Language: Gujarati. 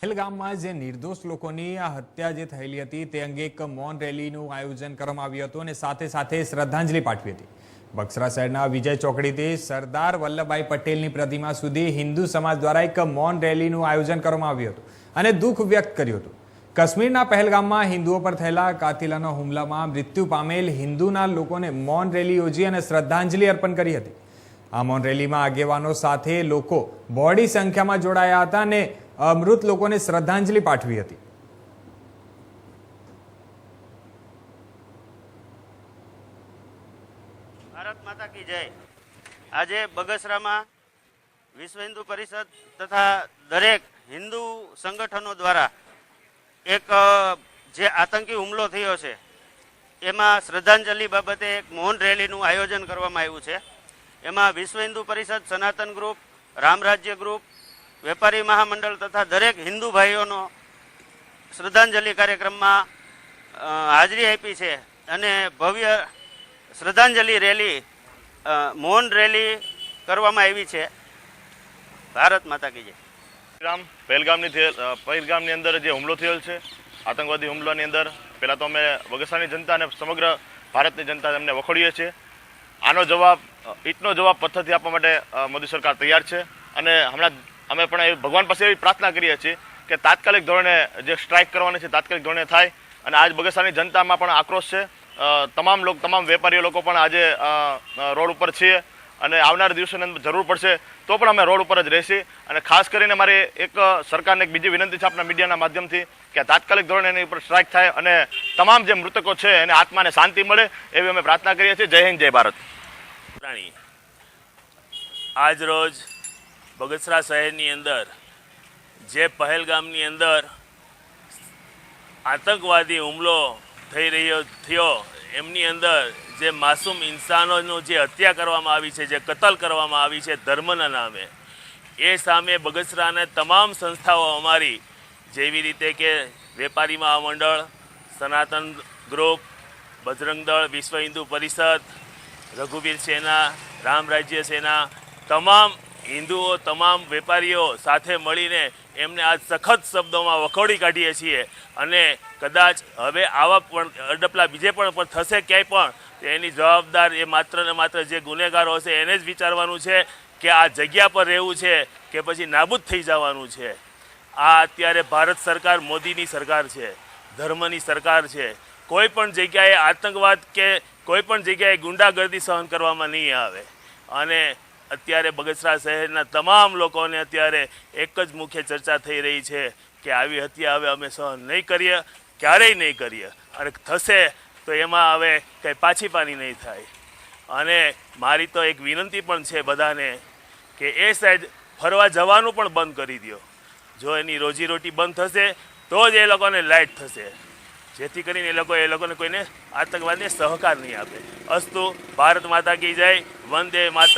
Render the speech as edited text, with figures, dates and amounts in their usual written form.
પહેલગામમાં જે નિર્દોષ લોકોની આ હત્યા જે થયેલી હતી તે અંગે એક મૌન રેલીનું આયોજન કરવામાં આવ્યું હતું અને સાથે શ્રદ્ધાંજલિ પાઠવી હતી। બક્સરા શહેરના વિજય ચોકડીથી સરદાર વલ્લભભાઈ પટેલની પ્રતિમા સુધી હિન્દુ સમાજ દ્વારા એક મૌન રેલીનું આયોજન કરવામાં આવ્યું હતું અને દુઃખ વ્યક્ત કર્યું હતું। કાશ્મીરના પહેલગામમાં હિન્દુઓ પર થયેલા કાતિલાના હુમલામાં મૃત્યુ પામેલ હિન્દુના લોકોને મૌન રેલી યોજી અને શ્રદ્ધાંજલિ અર્પણ કરી હતી। આ મૌન રેલીમાં આગેવાનો સાથે લોકો બોડી સંખ્યામાં જોડાયા હતા અને મૃત લોકોને શ્રદ્ધાંજલિ પાઠવી હતી। ભારત માતા કી જય। આજે બગસરામાં વિશ્વ હિન્દુ પરિષદ તથા દરેક હિન્દુ સંગઠનો દ્વારા એક જે આતંકી હુમલો થયો છે એમાં શ્રદ્ધાંજલિ બાબતે એક મૌન રેલીનું આયોજન કરવામાં આવ્યું છે। એમાં વિશ્વ હિન્દુ પરિષદ, સનાતન ગ્રુપ, રામરાજ્ય ગ્રુપ, વેપારી મહામંડળ તથા દરેક હિન્દુ ભાઈઓનો શ્રદ્ધાંજલિ કાર્યક્રમમાં હાજરી આપી છે અને ભવ્ય શ્રદ્ધાંજલિ રેલી મૌન રેલી કરવામાં આવી છે। ભારત માતા કી જય। પહેલગામની અંદર જે હુમલો થયેલ છે, આતંકવાદી હુમલાની અંદર પહેલાં તો અમે બગસરાની જનતા અને સમગ્ર ભારતની જનતા એમને વખોડીએ છીએ। આનો જવાબ ઈંટનો જવાબ પથ્થરથી આપવા માટે મોદી સરકાર તૈયાર છે અને હમણાં અમે પણ ભગવાન પાસે એવી પ્રાર્થના કરીએ છીએ કે તાત્કાલિક ધોરણે જે સ્ટ્રાઇક કરવાની છે તાત્કાલિક ધોરણે થાય અને આજ બગસરાની જનતામાં પણ આક્રોશ છે। તમામ વેપારીઓ લોકો પણ આજે રોડ ઉપર છીએ અને આવનાર દિવસોની અંદર જરૂર પડશે તો પણ અમે રોડ ઉપર જ રહીશું। અને ખાસ કરીને મારી એક સરકારને એક બીજી વિનંતી છે આપણા મીડિયાના માધ્યમથી કે તાત્કાલિક ધોરણે એની ઉપર સ્ટ્રાઇક થાય અને તમામ જે મૃતકો છે એને આત્માને શાંતિ મળે એવી અમે પ્રાર્થના કરીએ છીએ। જય હિન્દ, જય ભારત। આજ રોજ બગસરા શહેરની અંદર જે પહેલગામની અંદર આતંકવાદી હુમલો થયો એમની અંદર જે માસૂમ ઇન્સાનોનો જે હત્યા કરવામાં આવી છે, જે કતલ કરવામાં આવી છે ધર્મના નામે, એ સામે બગસરાને તમામ સંસ્થાઓ અમારી જેવી રીતે કે વેપારી મહામંડળ, સનાતન ગ્રુપ, બજરંગ દળ, વિશ્વ હિન્દુ પરિષદ, રઘુવીર સેના, રામરાજ્ય સેના, તમામ હિન્દુઓ, તમામ વેપારીઓ સાથે મળીને એમને આજ સખત શબ્દોમાં વખોડી કાઢીએ છીએ અને કદાચ હવે આવા પણ અડપલા બીજે પણ થશે ક્યાંય પણ એની જવાબદાર એ માત્ર ને માત્ર જે ગુનેગારો હશે એને જ વિચારવાનું છે કે આ જગ્યા પર રહેવું છે કે પછી નાબૂદ થઈ જવાનું છે। આ અત્યારે ભારત સરકાર મોદીની સરકાર છે, ધર્મની સરકાર છે। કોઈ પણ જગ્યાએ આતંકવાદ કે કોઈ પણ જગ્યાએ ગુંડાગર્દી સહન કરવામાં નહીં આવે અને અત્યારે બગસરા શહેરના તમામ લોકોને અત્યારે એક જ મુખ્ય ચર્ચા થઈ રહી છે કે આવી હત્યા હવે અમે સહન નહીં કરીએ, ક્યારેય નહીં કરીએ અને થશે તો એમાં હવે કંઈ પાછી પાની નહીં થાય। અને મારી તો એક વિનંતી પણ છે બધાને કે એ સાઈડ ફરવા જવાનું પણ બંધ કરી દો। જો એની રોજીરોટી બંધ થશે તો જ એ લોકોને લાઇટ થશે, જેથી કરીને એ લોકોને કોઈને આતંકવાદને સહકાર નહીં આપે। અસ્તુ, ભારત માતા કી જય, વંદે માતરમ।